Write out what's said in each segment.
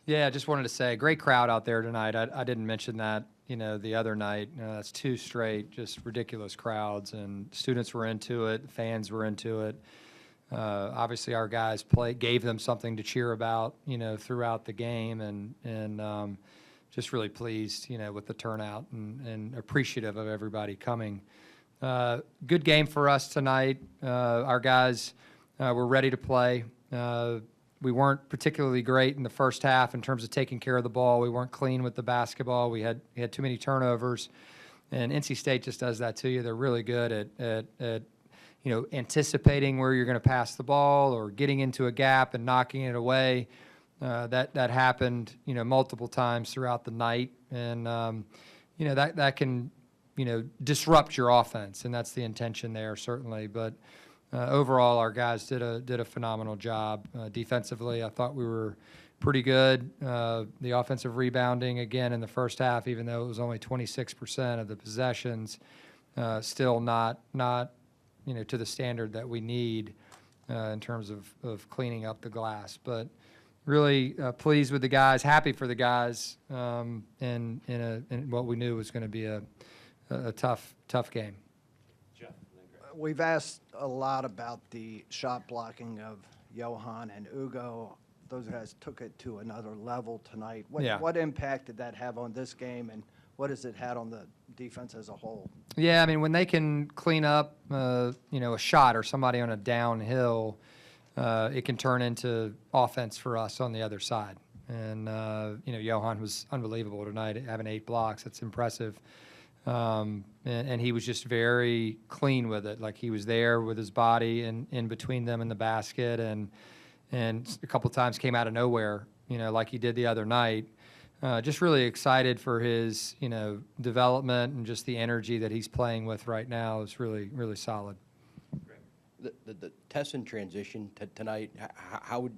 Yeah, just wanted to say, great crowd out there tonight. I didn't mention that, the other night. That's two straight, just ridiculous crowds, and students were into it, fans were into it. Obviously, our guys gave them something to cheer about, throughout the game, and just really pleased, with the turnout and appreciative of everybody coming. Good game for us tonight. Our guys were ready to play. We weren't particularly great in the first half in terms of taking care of the ball. We weren't clean with the basketball. We had too many turnovers, and NC State just does that to you. They're really good at anticipating where you're going to pass the ball or getting into a gap and knocking it away. That happened, multiple times throughout the night, and that can disrupt your offense, and that's the intention there certainly. But overall, our guys did a phenomenal job defensively. I thought we were pretty good. The offensive rebounding again in the first half, even though it was only 26% of the possessions, still not to the standard that we need in terms of cleaning up the glass. But really pleased with the guys, happy for the guys, in what we knew was going to be a tough game. We've asked a lot about the shot blocking of Johan and Ugo. Those guys took it to another level tonight. What impact did that have on this game, and what has it had on the defense as a whole? Yeah, I mean, when they can clean up, a shot or somebody on a downhill, it can turn into offense for us on the other side. And, Johan was unbelievable tonight, having 8 blocks. That's impressive. And he was just very clean with it. Like, he was there with his body in between them and the basket, and a couple times came out of nowhere, like he did the other night. Just really excited for his, development, and just the energy that he's playing with right now is really, really solid. The test and transition tonight, how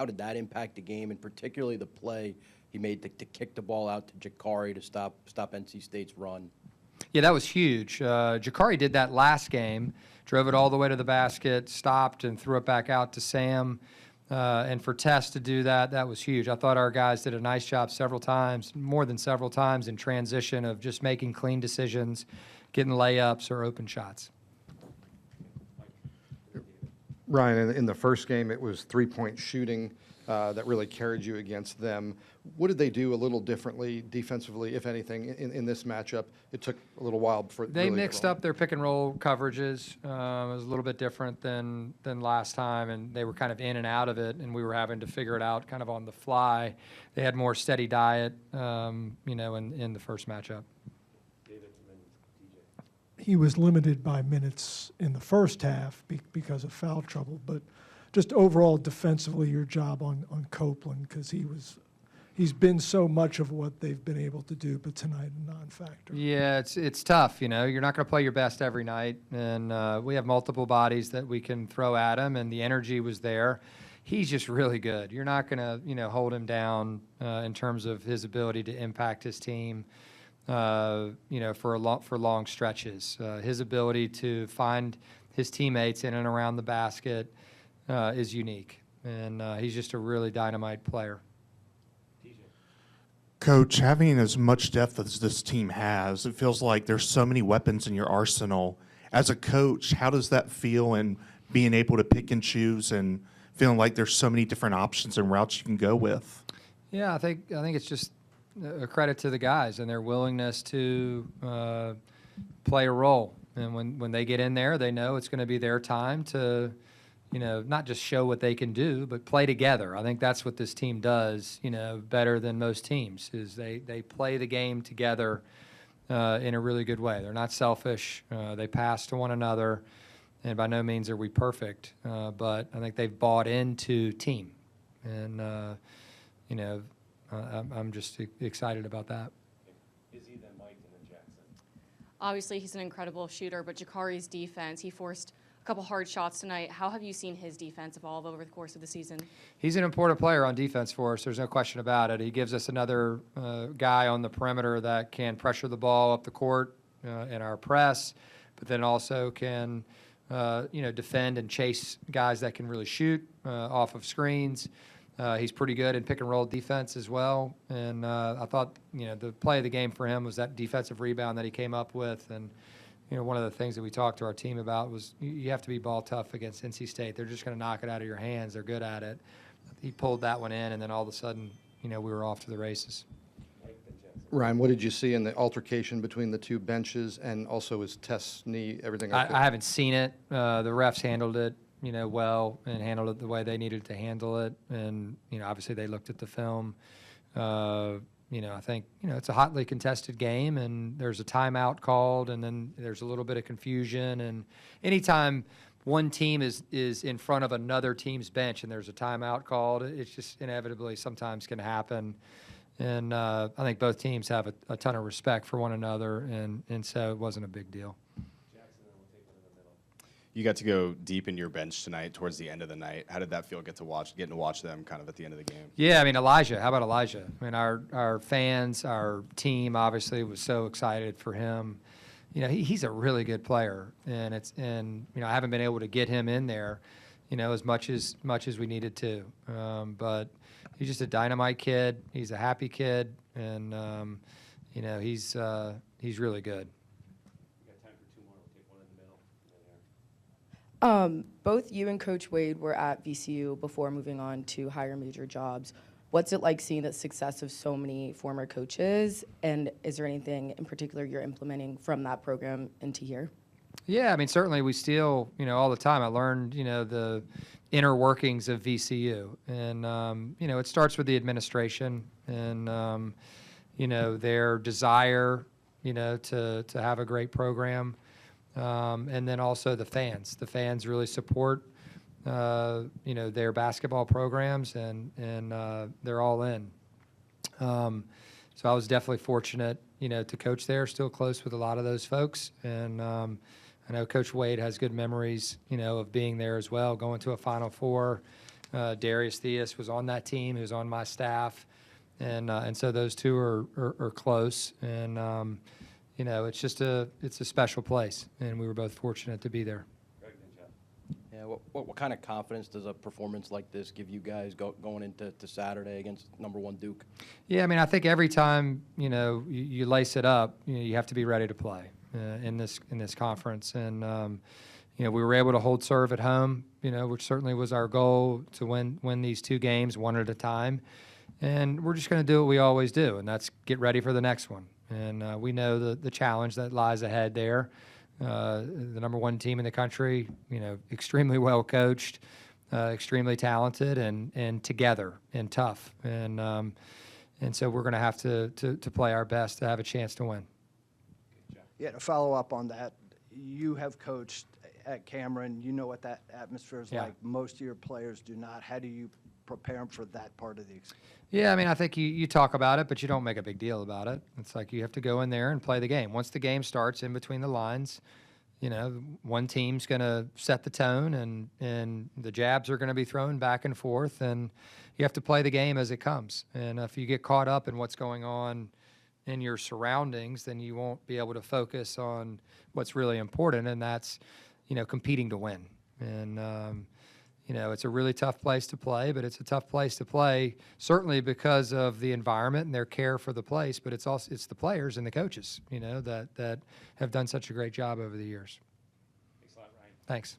did that impact the game, and particularly the play he made to kick the ball out to Jakari to stop NC State's run? Yeah, that was huge. Jakari did that last game, drove it all the way to the basket, stopped, and threw it back out to Sam. And for Tess to do that was huge. I thought our guys did a nice job several times, more than several times, in transition of just making clean decisions, getting layups or open shots. Ryan, in the first game, it was three-point shooting that really carried you against them. What did they do a little differently defensively, if anything, in this matchup? It took a little while before they really mixed up their pick and roll coverages. It was a little bit different than last time, and they were kind of in and out of it, and we were having to figure it out kind of on the fly. They had more steady diet, in the first matchup. He was limited by minutes in the first half because of foul trouble, but just overall defensively, your job on Copeland, because he's been so much of what they've been able to do, but tonight a non-factor. Yeah, it's tough. You're not going to play your best every night, and we have multiple bodies that we can throw at him, and the energy was there. He's just really good. You're not going to hold him down in terms of his ability to impact his team. For long stretches. His ability to find his teammates in and around the basket is unique, and he's just a really dynamite player. Coach, having as much depth as this team has, it feels like there's so many weapons in your arsenal. As a coach, how does that feel, and being able to pick and choose and feeling like there's so many different options and routes you can go with? Yeah, I think it's just a credit to the guys and their willingness to play a role. And when they get in there, they know it's going to be their time to, not just show what they can do, but play together. I think that's what this team does, better than most teams, is they play the game together in a really good way. They're not selfish. They pass to one another, and by no means are we perfect. But I think they've bought into team, and I'm just excited about that. Is he then Mike and then Jackson? Obviously, he's an incredible shooter, but Jakari's defense, he forced a couple hard shots tonight. How have you seen his defense evolve over the course of the season? He's an important player on defense for us. There's no question about it. He gives us another guy on the perimeter that can pressure the ball up the court in our press, but then also can defend and chase guys that can really shoot off of screens. He's pretty good in pick and roll defense as well. And I thought, the play of the game for him was that defensive rebound that he came up with. And, one of the things that we talked to our team about was you have to be ball tough against NC State. They're just going to knock it out of your hands. They're good at it. He pulled that one in, and then all of a sudden, we were off to the races. Ryan, what did you see in the altercation between the two benches and also his Tess knee, everything? I haven't seen it. The refs handled it, well, and handled it the way they needed to handle it. And, obviously they looked at the film. I think, it's a hotly contested game, and there's a timeout called, and then there's a little bit of confusion. And anytime one team is in front of another team's bench and there's a timeout called, it's just inevitably sometimes can happen. And I think both teams have a ton of respect for one another, and so it wasn't a big deal. You got to go deep in your bench tonight towards the end of the night. How did that feel, getting to watch them kind of at the end of the game? Yeah, I mean, Elijah. How about Elijah? I mean, our fans, our team obviously was so excited for him. He's a really good player, and I haven't been able to get him in there, as much as we needed to. But he's just a dynamite kid. He's a happy kid, and he's really good. We got time for two more. We'll take one in the middle. And then there. Both you and Coach Wade were at VCU before moving on to higher major jobs. What's it like seeing the success of so many former coaches, and is there anything in particular you're implementing from that program into here? Yeah, I mean, certainly we still, all the time. I learned, the inner workings of VCU. And, it starts with the administration and, their desire, to have a great program. And then also the fans. The fans really support, their basketball programs, and they're all in. So I was definitely fortunate, to coach there, still close with a lot of those folks. And I know Coach Wade has good memories, of being there as well, going to a Final Four. Darius Theus was on that team. He was on my staff. And so those two are close. And, it's just it's a special place. And we were both fortunate to be there. Yeah, what kind of confidence does a performance like this give you guys going into Saturday against #1 Duke? Yeah, I mean, I think every time, you lace it up, you have to be ready to play in this conference. And, we were able to hold serve at home, which certainly was our goal, to win these two games one at a time. And we're just going to do what we always do, and that's get ready for the next one. And we know the challenge that lies ahead there. The #1 team in the country, extremely well coached, extremely talented, and together and tough. And so we're going to have to play our best to have a chance to win. Yeah, to follow up on that, you have coached at Cameron. You know what that atmosphere is like. Most of your players do not. How do you prepare them for that part of the experience? Yeah, I mean, I think you talk about it, but you don't make a big deal about it. It's like you have to go in there and play the game. Once the game starts, in between the lines, one team's going to set the tone, and the jabs are going to be thrown back and forth, and you have to play the game as it comes. And if you get caught up in what's going on in your surroundings, then you won't be able to focus on what's really important, and that's, competing to win. And, it's a really tough place to play, but it's a tough place to play, certainly because of the environment and their care for the place, but it's the players and the coaches, that have done such a great job over the years. Thanks a lot, Ryan. Thanks.